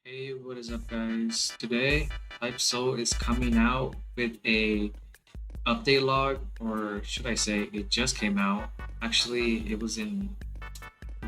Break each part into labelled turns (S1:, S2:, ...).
S1: Hey, what is up, guys? Today, Type Soul is coming out with a update log, or should I say, it just came out. Actually, it was in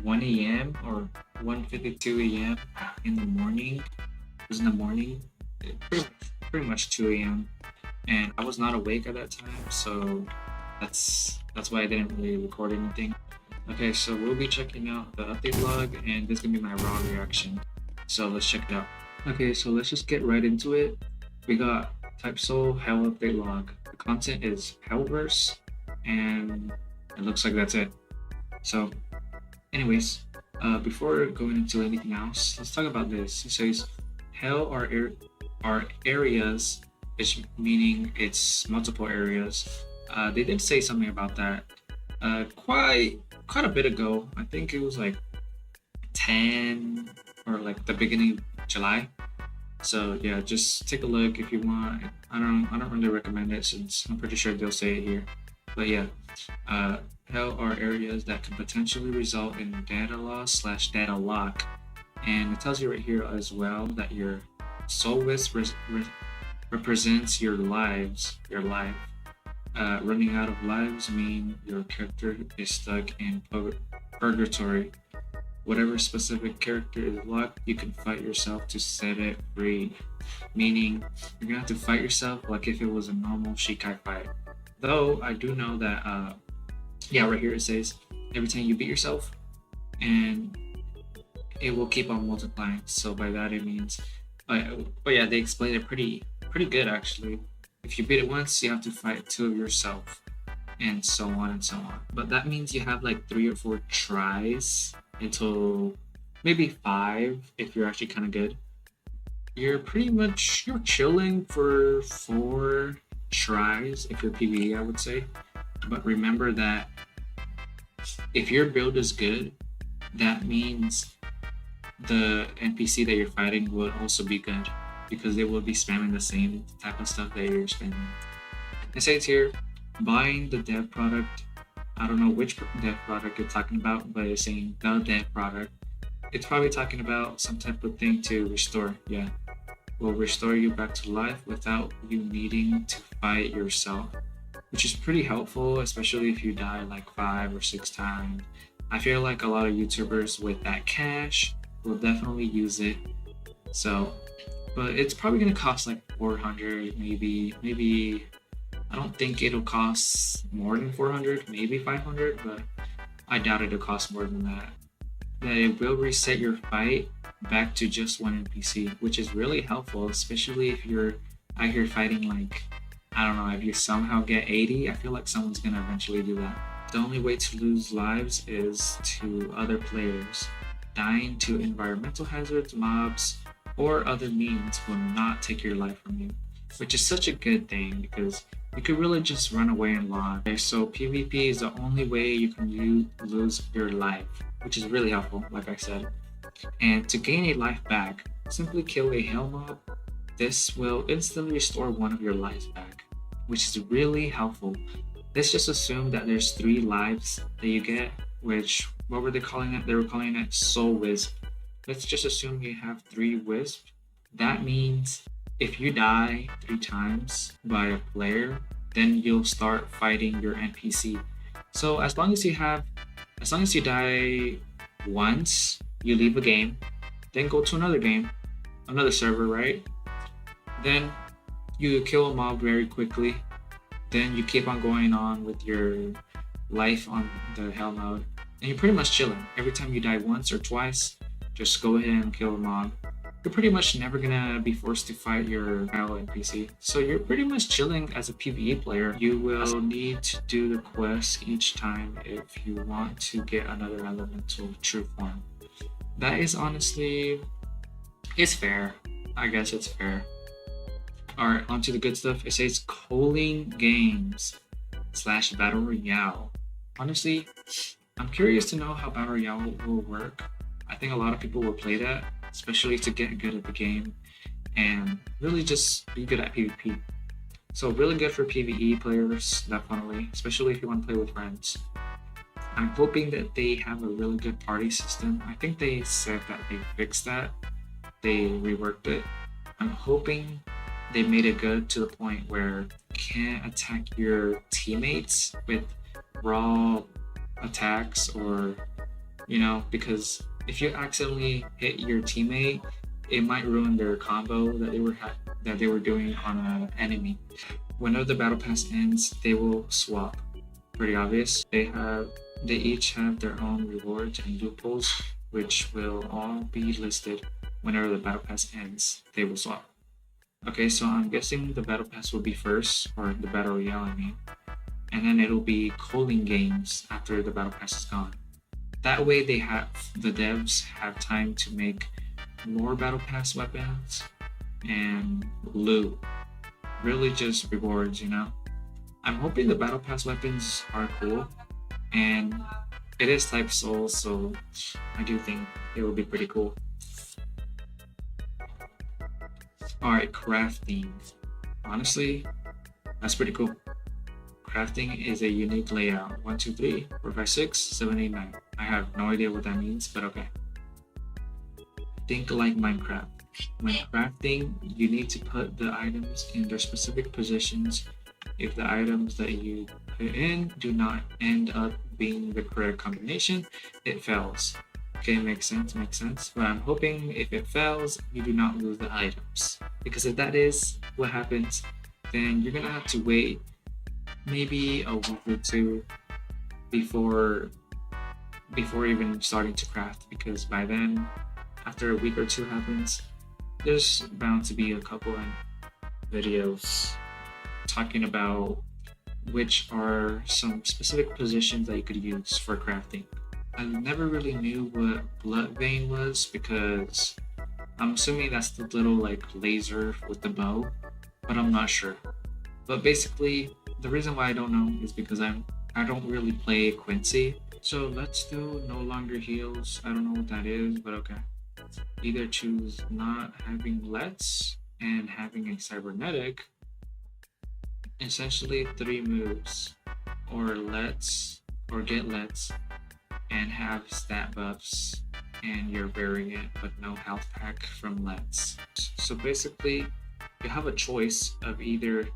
S1: 1 a.m. or 1:52 a.m. in the morning. It was in the morning, pretty much 2 a.m. And I was not awake at that time, so that's why I didn't really record anything. Okay, so we'll be checking out the update log, and this is gonna be my raw reaction. So let's check it out. Okay, so let's just get right into it. We got Type Soul Hell Update Log. The content is Hellverse, and it looks like that's it. So, anyways, before going into anything else, let's talk about this. It says Hell are areas, which meaning it's multiple areas. They did say something about that quite a bit ago. I think it was like 10 or like the beginning of July. So yeah, just take a look if you want. I don't really recommend it since I'm pretty sure they'll say it here. But yeah, uh, hell are areas that can potentially result in data loss slash data lock, and it tells you right here as well that your soul wisp represents your life. Running out of lives mean your character is stuck in purgatory. Whatever specific character is locked, you can fight yourself to set it free. Meaning, you're gonna have to fight yourself like if it was a normal Shikai fight. Though, I do know that, yeah, right here it says every time you beat yourself, and it will keep on multiplying. So by that it means, but yeah, they explain it pretty good actually. If you beat it once, you have to fight two of yourself, and so on and so on. But that means you have like 3 or 4 tries until maybe 5 if you're actually kind of good. You're chilling for 4 tries if you're PvE, I would say. But remember that if your build is good, that means the NPC that you're fighting will also be good because they will be spamming the same type of stuff that you're spamming. It says here, buying the dev product. I don't know which dev product you're talking about, but it's saying the dev product. It's probably talking about some type of thing to restore. Yeah, will restore you back to life without you needing to fight yourself, which is pretty helpful, especially if you die like 5 or 6 times. I feel like a lot of YouTubers with that cash will definitely use it. So, but it's probably gonna cost like 400, maybe. I don't think it'll cost more than 400, maybe 500, but I doubt it'll cost more than that. That it will reset your fight back to just one NPC, which is really helpful, especially if you're out here fighting like, I don't know, if you somehow get 80, I feel like someone's gonna eventually do that. The only way to lose lives is to other players. Dying to environmental hazards, mobs, or other means will not take your life from you, which is such a good thing because you could really just run away and log. Okay, so PvP is the only way you can lose your life, which is really helpful, like I said. And to gain a life back, simply kill a hell mob. This will instantly restore one of your lives back, which is really helpful. Let's just assume that there's 3 lives that you get, which, what were they calling it? They were calling it Soul Wisp. Let's just assume you have 3 wisp. That means if you die 3 times by a player, then you'll start fighting your NPC. So as long as you die once, you leave a game, then go to another game, another server, right? Then you kill a mob very quickly. Then you keep on going on with your life on the hell mode, and you're pretty much chilling. Every time you die once or twice, just go ahead and kill a mob. You're pretty much never gonna be forced to fight your battle NPC. So you're pretty much chilling as a PvE player. You will need to do the quest each time if you want to get another elemental true form. That is honestly, it's fair. I guess it's fair. Alright, on to the good stuff. It says Coaling Games slash Battle Royale. Honestly, I'm curious to know how Battle Royale will work. I think a lot of people will play that, especially to get good at the game and really just be good at PvP. So really good for PvE players, definitely, especially if you want to play with friends. I'm hoping that they have a really good party system. I think they said that they fixed that. they reworked it. I'm hoping they made it good to the point where you can't attack your teammates with raw attacks, or because if you accidentally hit your teammate, it might ruin their combo that they were doing on an enemy. Whenever the battle pass ends, they will swap. Pretty obvious. They each have their own rewards and loopholes, which will all be listed whenever the battle pass ends. They will swap. Okay, so I'm guessing the battle pass will be first, or the battle royale, I mean, and then it'll be cooling games after the battle pass is gone. That way, the devs have time to make more battle pass weapons and loot. Really, just rewards, I'm hoping the battle pass weapons are cool, and it is type soul, so I do think it will be pretty cool. Alright, crafting. Honestly, that's pretty cool. Crafting is a unique layout. 1, 2, 3, 4, 5, 6, 7, 8, 9. I have no idea what that means, but okay. Think like Minecraft. When crafting, you need to put the items in their specific positions. If the items that you put in do not end up being the correct combination, it fails. Okay, makes sense. But I'm hoping if it fails, you do not lose the items. Because if that is what happens, then you're gonna have to wait maybe a week or two before even starting to craft, because by then, after a week or two happens, there's bound to be a couple of videos talking about which are some specific positions that you could use for crafting. I never really knew what blood vein was, because I'm assuming that's the little laser with the bow, but I'm not sure. But basically, the reason why I don't know is because I don't really play Quincy. So let's do no longer heals. I don't know what that is, but okay. Either choose not having Let's and having a cybernetic. Essentially 3 moves, or Let's, or get Let's, and have stat buffs and your variant, but no health pack from Let's. So basically, you have a choice of either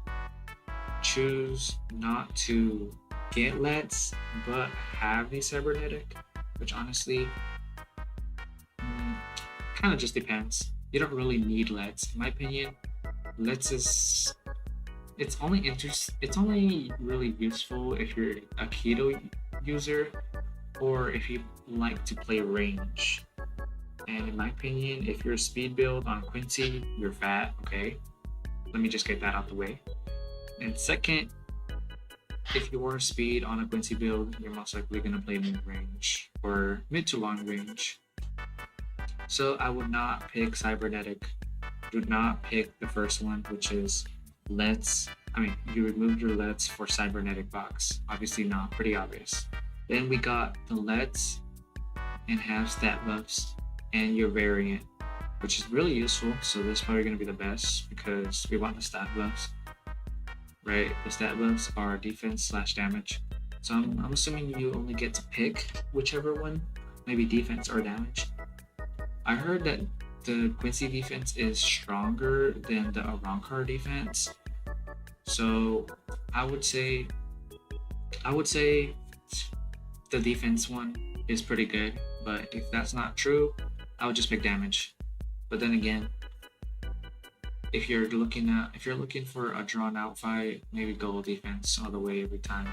S1: choose not to get Let's but have the cybernetic, which honestly kind of just depends. You don't really need Let's. In my opinion, Let's is it's only really useful if you're a keto user, or if you like to play range. And in my opinion, if you're a speed build on Quincy, you're fat, okay? Let me just get that out the way. And second, if you are speed on a Quincy build, you're most likely going to play mid-range or mid to long range. So I would not pick cybernetic. Do not pick the first one, which is Let's. You removed your Let's for cybernetic box. Obviously not, pretty obvious. Then we got the Let's and have stat buffs and your variant, which is really useful. So this is probably going to be the best because we want the stat buffs, right? The stat buffs are defense / damage. So I'm assuming you only get to pick whichever one, maybe defense or damage. I heard that the Quincy defense is stronger than the Arrancar defense. So I would say the defense one is pretty good, but if that's not true, I would just pick damage. But then again, if you're looking for a drawn out fight, maybe go defense all the way every time.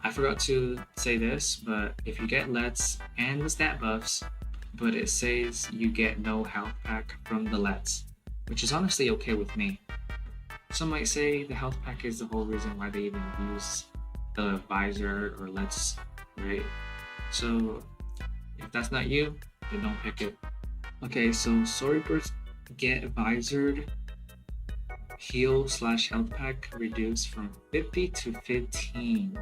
S1: I forgot to say this, but if you get Let's and the stat buffs, but it says you get no health pack from the Let's, which is honestly okay with me. Some might say the health pack is the whole reason why they even use the visor or Let's, right? So if that's not you, then don't pick it. Okay, so Sorryburst get visored heal / health pack reduced from 50 to 15.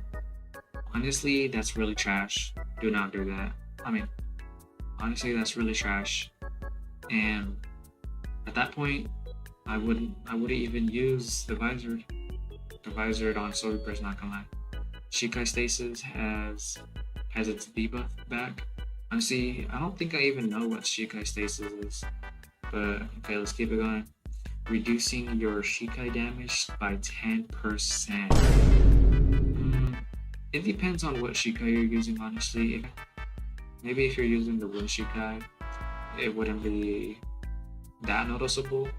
S1: Honestly, that's really trash. Do not do that. Honestly, that's really trash. And at that point, I wouldn't even use the visor. The visor on Sorryburst, not gonna lie. Shikai Stasis has its debuff back. Honestly, I don't think I even know what Shikai Stasis is, But okay, let's keep it going. Reducing your Shikai damage by 10%. It depends on what Shikai you're using, honestly. Maybe if you're using the Wind Shikai, it wouldn't be that noticeable.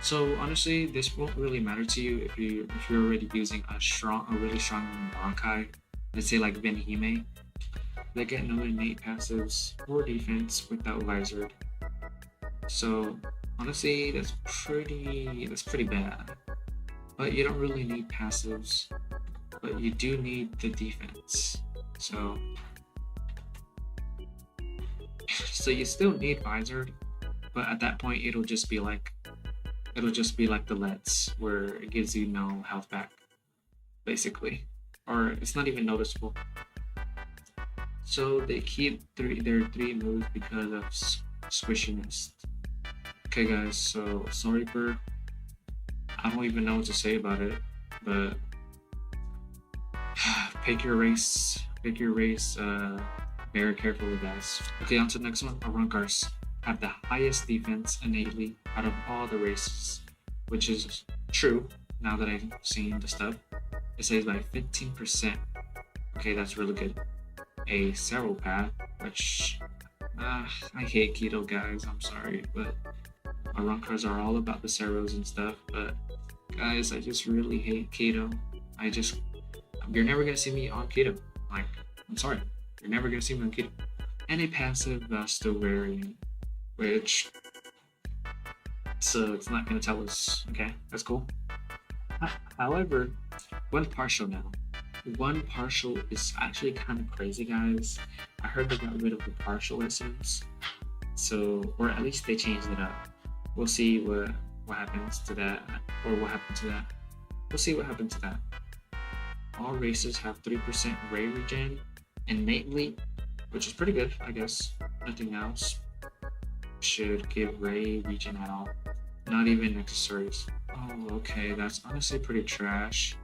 S1: So honestly, this won't really matter to you if you're already using a really strong Bankai, let's say like Benihime. They get no innate passives or defense without Visored. So honestly, that's pretty bad. But you don't really need passives, but you do need the defense. So you still need Visored, but at that point it'll just be like the Let's, where it gives you no health back, basically, or it's not even noticeable. So they keep their three moves because of squishiness. Okay, guys. So sorry for I don't even know what to say about it, but pick your race very carefully, guys. Okay, on to the next one. Arrancars have the highest defense innately out of all the races, which is true now that I've seen the stuff. It saves by 15%. Okay, that's really good. A Seropath, which I hate Keto, guys. I'm sorry, but Arrancars are all about the Seros and stuff. But guys, I just really hate Keto. You're never gonna see me on Keto. Like, I'm sorry, you're never gonna see me on Keto. And a passive Vasto variant, which so it's not gonna tell us. Okay, that's cool. However, one partial now. One partial is actually kind of crazy, guys. I heard they got rid of the partial essence, so or at least they changed it up. We'll see what happens to that, or what happened to that. We'll see what happened to that. All races have 3% Ray regen innately, which is pretty good, I guess. Nothing else should give Ray regen at all. Not even accessories. Oh, okay, that's honestly pretty trash.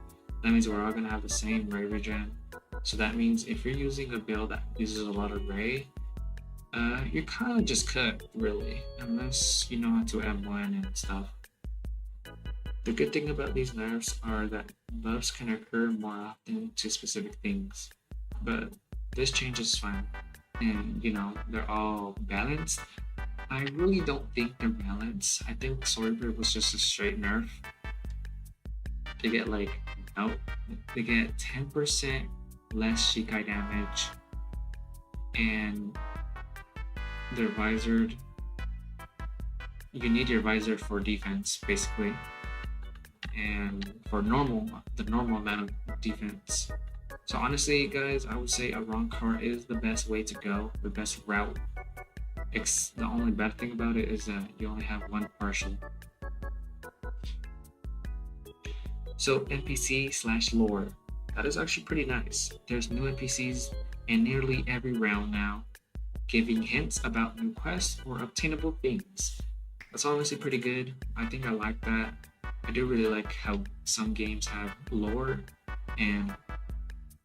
S1: That means we're all gonna have the same Ray regen. So that means if you're using a build that uses a lot of Ray, you're kind of just cut, really, unless you know how to M1 and stuff. The good thing about these nerfs are that buffs can occur more often to specific things, but this change is fine, and they're all balanced. I really don't think they're balanced. I think Sorcerer was just a straight nerf. They get they get 10% less Shikai damage, and they're visored. You need your visor for defense, basically, and for the normal amount of defense. So honestly, guys, I would say Arrancar is the best way to go, the best route. The only bad thing about it is that you only have one partial. So NPC/lore, that is actually pretty nice. There's new NPCs in nearly every round now, giving hints about new quests or obtainable things. That's honestly pretty good. I think I like that. I do really like how some games have lore, and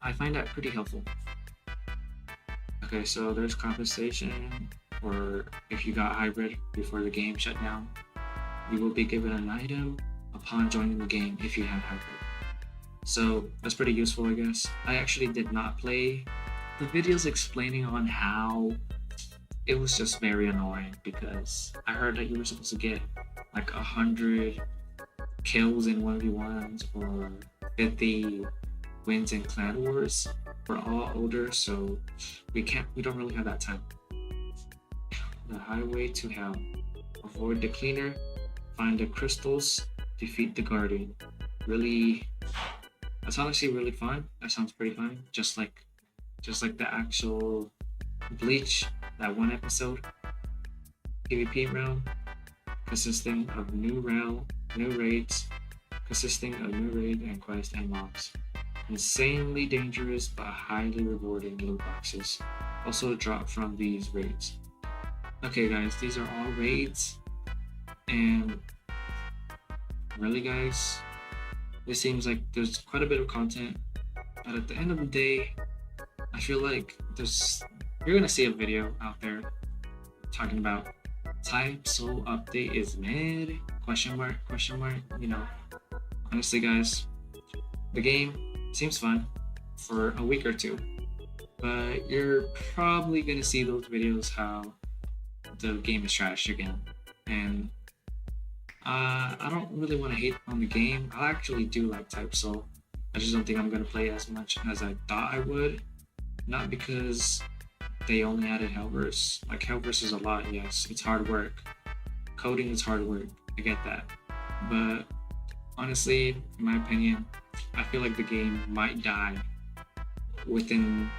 S1: I find that pretty helpful. Okay, so there's compensation, or if you got hybrid before the game shut down, you will be given an item upon joining the game if you have hybrid. So that's pretty useful, I guess. I actually did not play the videos explaining on how. It was just very annoying because I heard that you were supposed to get like 100 kills in 1v1s or 50 wins in Clan Wars. We're all older, so we don't really have that time. The highway to hell. Avoid the cleaner, find the crystals, defeat the guardian. That's honestly really fun. That sounds pretty fun. Just like the actual Bleach, that one episode. PvP round consisting of new raids and quests and mobs. Insanely dangerous but highly rewarding loot boxes also drop from these raids. Okay, guys, these are all raids, and really, guys, it seems like there's quite a bit of content, but at the end of the day, I feel like you're gonna see a video out there talking about Type Soul update is mid? Question mark, question mark. You know, honestly, guys, the game seems fun for a week or two, but you're probably gonna see those videos how the game is trash again. And I don't really want to hate on the game. I actually do like Type Soul. I just don't think I'm gonna play as much as I thought I would. Not because they only added Hellverse. Like Hellverse is a lot, yes. It's hard work. Coding is hard work. I get that. But honestly, in my opinion, I feel like the game might die within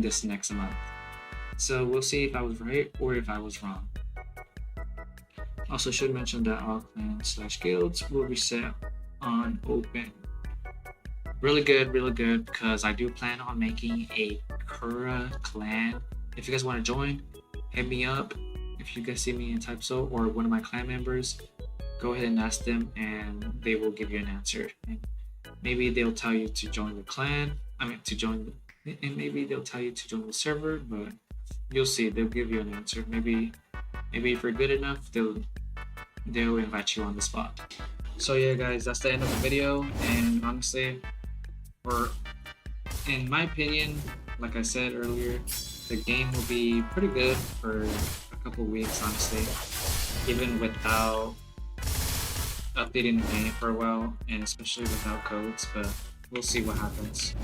S1: this next month. So we'll see if I was right or if I was wrong. Also should mention that all clans/guilds will reset on open. Really good, because I do plan on making a Kura clan. If you guys want to join, hit me up. If you guys see me in Type Soul or one of my clan members, go ahead and ask them and they will give you an answer. And maybe they'll tell you to join the clan. And maybe they'll tell you to join the server, but you'll see, they'll give you an answer. Maybe if you're good enough, they'll invite you on the spot. So yeah, guys, that's the end of the video. And honestly, in my opinion, like I said earlier, the game will be pretty good for a couple weeks, honestly, even without updating the game for a while, and especially without codes, but we'll see what happens.